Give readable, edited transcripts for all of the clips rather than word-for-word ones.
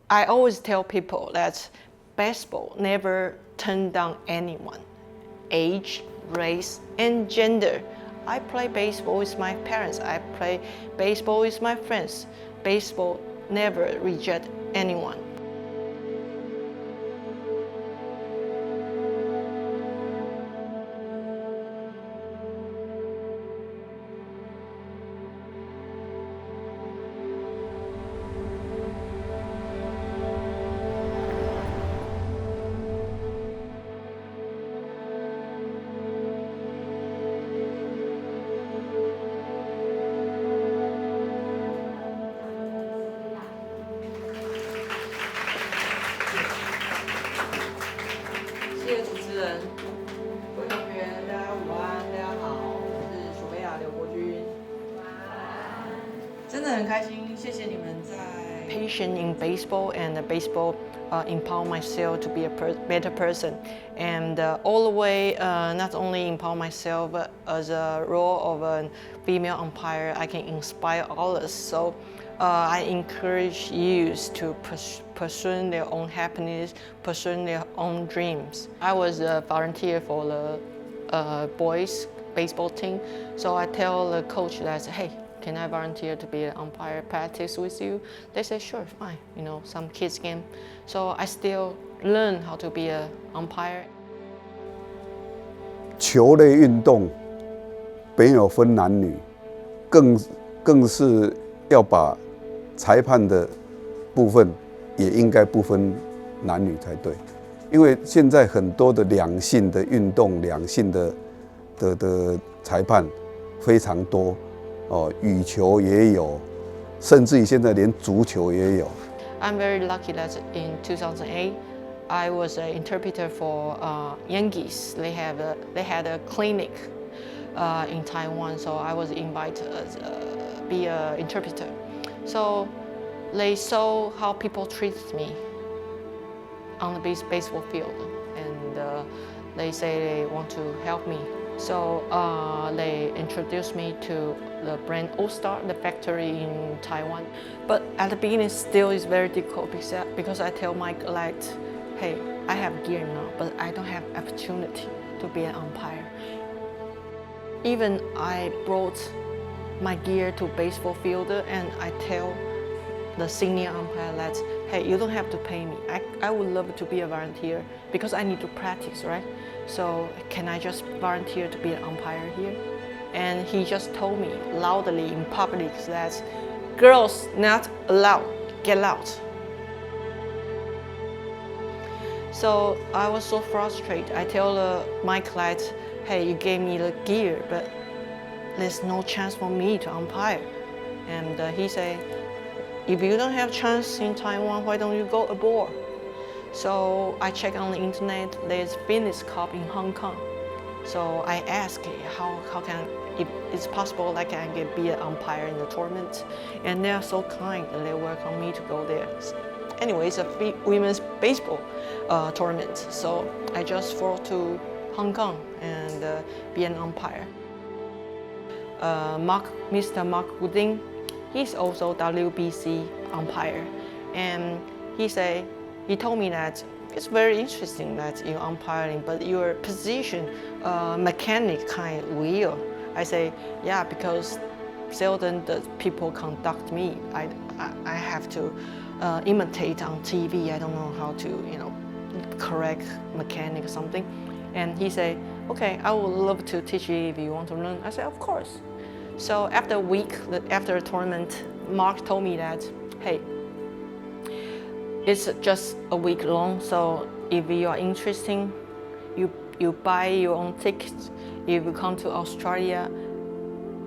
I always tell people that baseball never turned down anyone, age, race, and gender. I play baseball with my parents. I play baseball with my friends. Baseball never reject anyone. Patient in baseball, and baseball empower myself to be a better person, and all the way not only empower myself, but as a role of a female umpire, I can inspire others. So I encourage youth to pursue their own happiness, pursue their own dreams. I was a volunteer for the boys baseball team, so I tell the coach that, hey, can I volunteer to be an umpire practice with you? They say, sure, fine. You know, some kids game. So I still learn how to be an umpire. 球类运动没有分男女，更是要把裁判的部分也应该不分男女才对，因为现在很多的两性的运动、两性的裁判非常多。羽球也有，甚至于现在连足球也有。I'm very lucky that in 2008, I was an interpreter for Yankees. They had a clinic in Taiwan, so I was invited to be an interpreter. So they saw how people treat me on the baseball field, and they say they want to help me. So they introduced me to the brand Otra, the factory in Taiwan. But at the beginning, still is very difficult because I tell Mike, like, hey, I have gear now, but I don't have opportunity to be an umpire. Even I brought my gear to baseball field, and I tell the senior umpire that, hey, you don't have to pay me. I would love to be a volunteer because I need to practice, right? So can I just volunteer to be an umpire here? And he just told me loudly in public that girls not allowed, get out. So I was so frustrated. I tell Mike that, hey, you gave me the gear, but there's no chance for me to umpire. And he said, if you don't have chance in Taiwan, why don't you go abroad? So I checked on the internet, there's fitness cup in Hong Kong. So I asked how can, if it's possible that I can be an umpire in the tournament. And they're so kind, and they welcome me to go there. Anyway, it's a women's baseball tournament. So I just flew to Hong Kong and be an umpire. Mr. Mark Wooding, he's also WBC umpire, and he told me that it's very interesting that you're umpiring, but your position, mechanic kind of weird. I say, yeah, because seldom the people conduct me. I have to imitate on TV. I don't know how to, correct mechanic or something. And he said, okay, I would love to teach you if you want to learn. I said, of course. So after a week, after the tournament, Mark told me that, hey, it's just a week long, so if you are interested, you buy your own tickets. If you come to Australia,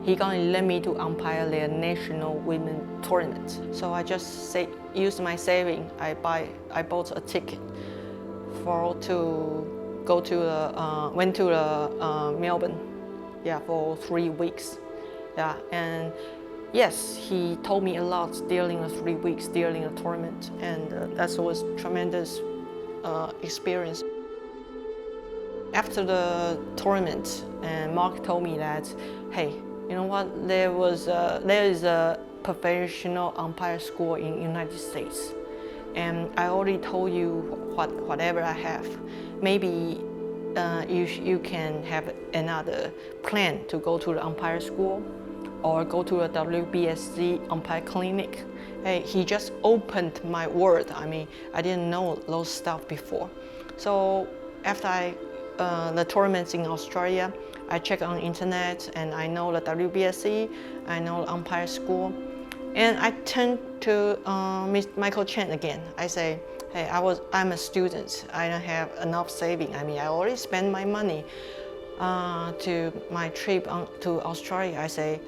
he gonna let me to umpire their national women tournament. So I just use my saving. I bought a ticket went to Melbourne, for 3 weeks, and yes, he told me a lot during the 3 weeks during the tournament, and that was tremendous experience. After the tournament, and Mark told me that, hey, you know what? There is a professional umpire school in United States. and I already told you whatever I have. Maybe you can have another plan to go to the umpire school or go to a WBSC umpire clinic. Hey, he just opened my world. I mean, I didn't know those stuff before. So after the tournaments in Australia, I check on internet and I know the WBSC, I know the umpire school. And I turned to Michael Chen again. I say, hey, I'm a student. I don't have enough saving. I mean, I already spent my money to my trip to Australia. I say,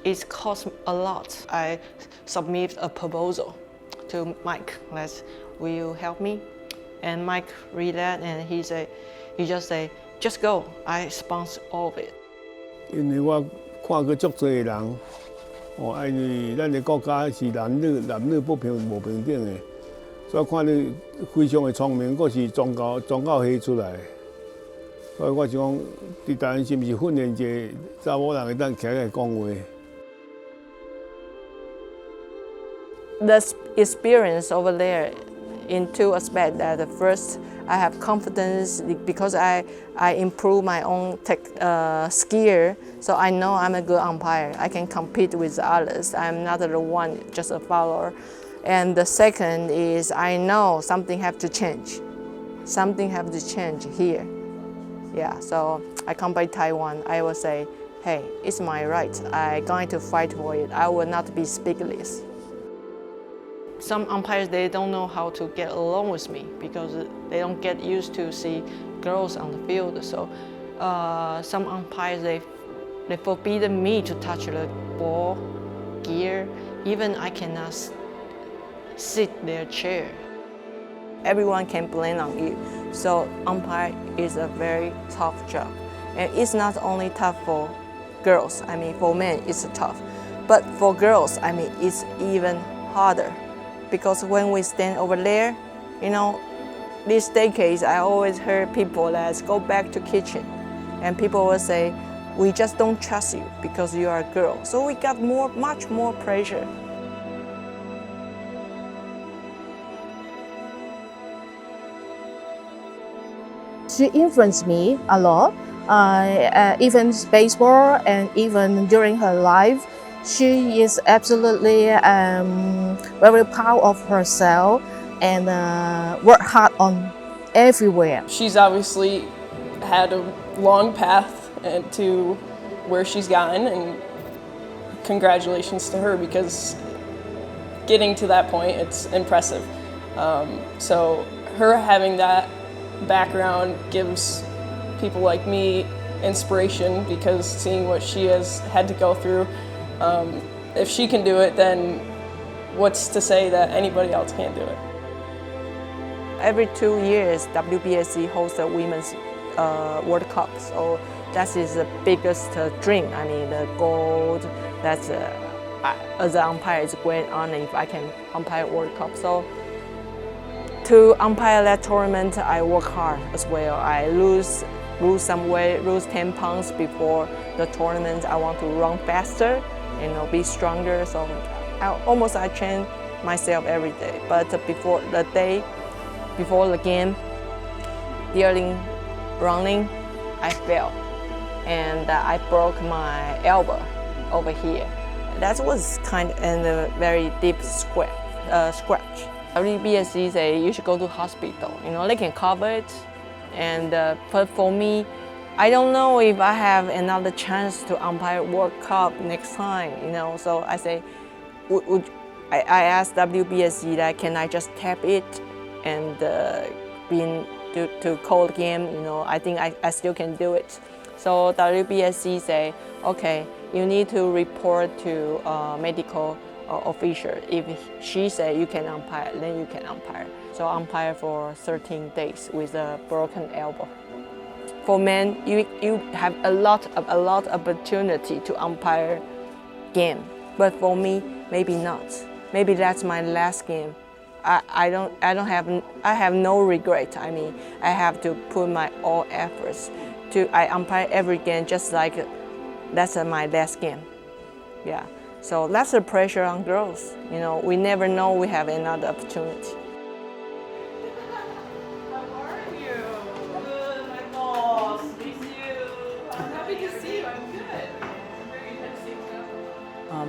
it cost a lot. I submit a proposal to Mike. Will you help me? And Mike read that and he just say, just go. I sponsor all of it. 因为我看过足多人，因为咱的国家是男女不平等的，所以看你非常的聪明，佫是宗教系出来，所以我想讲，伫台湾是毋是训练一个查某人会当起来讲话？The experience over there in two aspects. That the first, I have confidence because I improve my own skill, so I know I'm a good umpire. I can compete with others. I'm not the one, just a follower. And the second is I know something have to change. Something have to change here. Yeah, so I come by Taiwan, I will say, hey, it's my right. I'm going to fight for it. I will not be speechless. Some umpires, they don't know how to get along with me because they don't get used to see girls on the field. So some umpires, they forbid me to touch the ball, gear. Even I cannot sit their chair. Everyone can blame on you. So umpire is a very tough job. And it's not only tough for girls. I mean, for men, it's tough. But for girls, I mean, it's even harder. Because when we stand over there, you know, these decades, I always heard people that go back to kitchen. And people will say, we just don't trust you because you are a girl. So we got much more pressure. She influenced me a lot, even baseball and even during her life. She is absolutely very proud of herself and work hard on everywhere. She's obviously had a long path to where she's gotten, and congratulations to her because getting to that point, it's impressive. So her having that background gives people like me inspiration because seeing what she has had to go through, if she can do it, then what's to say that anybody else can't do it? Every 2 years, WBSC hosts a Women's World Cup. So that is the biggest dream. I mean, the gold. That's as an umpire, it's a great honor if I can umpire World Cup. So to umpire that tournament, I work hard as well. I lose some weight, lose 10 pounds before the tournament. I want to run faster, be stronger. So I train myself every day. But before the game, during running, I fell and I broke my elbow over here. That was kind of a very deep scratch. WBSC say you should go to hospital. They can cover it. And but for me, I don't know if I have another chance to umpire World Cup next time. So I say, I asked WBSC that can I just tap it and to call the game. I think I still can do it. So WBSC say, okay, you need to report to medical official. If she say you can umpire, then you can umpire. So umpire for 13 days with a broken elbow. For men, you have a lot of opportunity to umpire game. But for me, maybe not. Maybe that's my last game. I have no regret. I mean, I have to put my all efforts I umpire every game just like that's my last game. Yeah. So that's the pressure on girls. We never know we have another opportunity.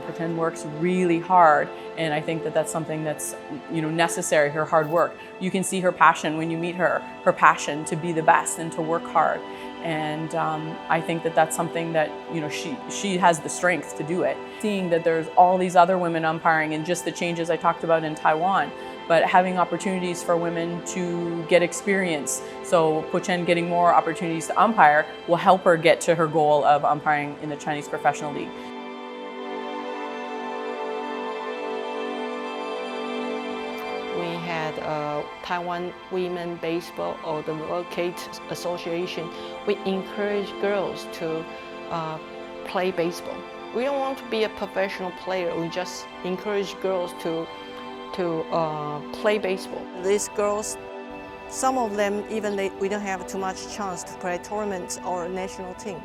Po Chun works really hard, and I think that that's something that's necessary, her hard work. You can see her passion when you meet her passion to be the best and to work hard. And I think that that's something that she has the strength to do it. Seeing that there's all these other women umpiring and just the changes I talked about in Taiwan, but having opportunities for women to get experience. So Po Chun getting more opportunities to umpire will help her get to her goal of umpiring in the Chinese Professional League. We had Taiwan Women Baseball or the Dugout Association. We encourage girls to play baseball. We don't want to be a professional player. We just encourage girls to play baseball. These girls, some of them we don't have too much chance to play tournaments or national team,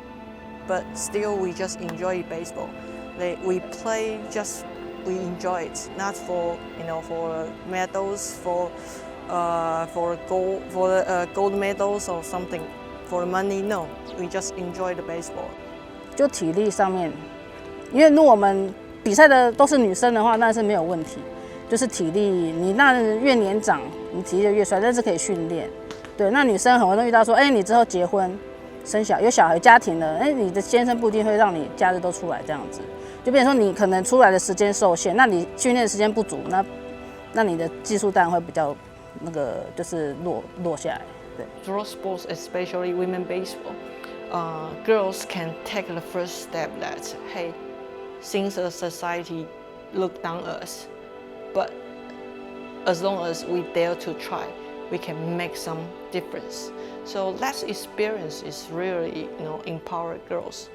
but still we just enjoy baseball. We play just. We enjoy it, not for for medals, for gold medals or something, for money. No, we just enjoy the baseball. 就体力上面，因为如果我们比赛的都是女生的话，那是没有问题。就是体力，你那越年长，你体力就越帅，但是可以训练。对，那女生很容易遇到说，你之后结婚、有小孩、家庭了，你的先生不一定会让你假日都出来这样子。就变成说你可能出来的时间受限，那你训练的时间不足，那你的技术当然会比较就是落下来。对。Through sports, especially women baseball, girls can take the first step that hey, since the society look down us, but as long as we dare to try, we can make some difference. So that experience is really empower girls,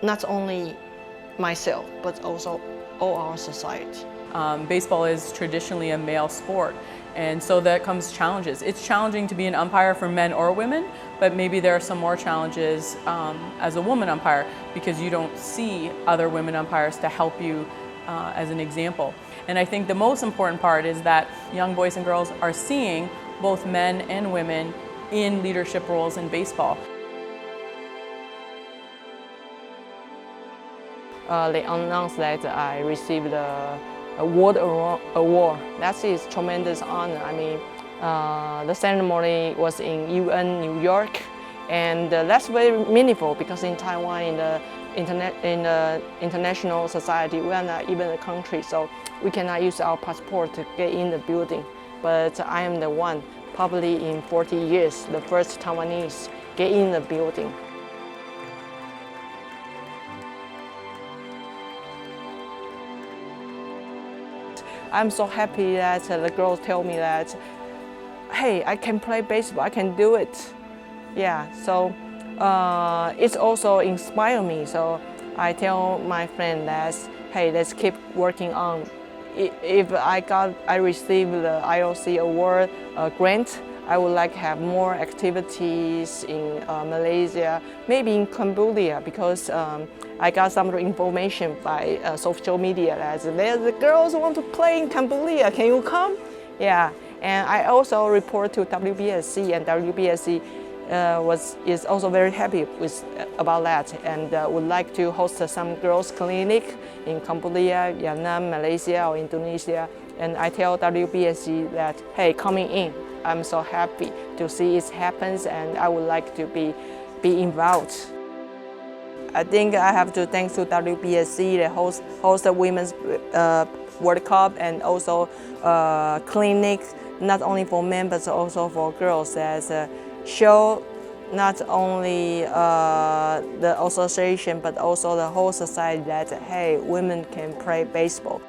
not only myself, but also all our society. Baseball is traditionally a male sport, and so that comes challenges. It's challenging to be an umpire for men or women, but maybe there are some more challenges as a woman umpire because you don't see other women umpires to help you as an example. And I think the most important part is that young boys and girls are seeing both men and women in leadership roles in baseball. They announced that I received a World Award. That is tremendous honor. I mean, the ceremony was in UN, New York, and that's very meaningful because in Taiwan, in the international society, we are not even a country, so we cannot use our passport to get in the building. But I am the one, probably in 40 years, the first Taiwanese get in the building. I'm so happy that the girls tell me that, hey, I can play baseball, I can do it. Yeah, so it's also inspired me. So I tell my friend that, hey, let's keep working on. If I received the IOC award grant, I would like to have more activities in Malaysia, maybe in Cambodia, because I got some information by social media that the girls want to play in Cambodia. Can you come? Yeah, and I also report to WBSC, and WBSC is also very happy about that, and would like to host some girls clinic in Cambodia, Vietnam, Malaysia, or Indonesia. And I tell WBSC that, hey, coming in, I'm so happy to see it happens, and I would like to be involved. I think I have to thank to WBSC that host the Women's World Cup and also clinic, not only for men but also for girls, as show not only the association but also the whole society that, hey, women can play baseball.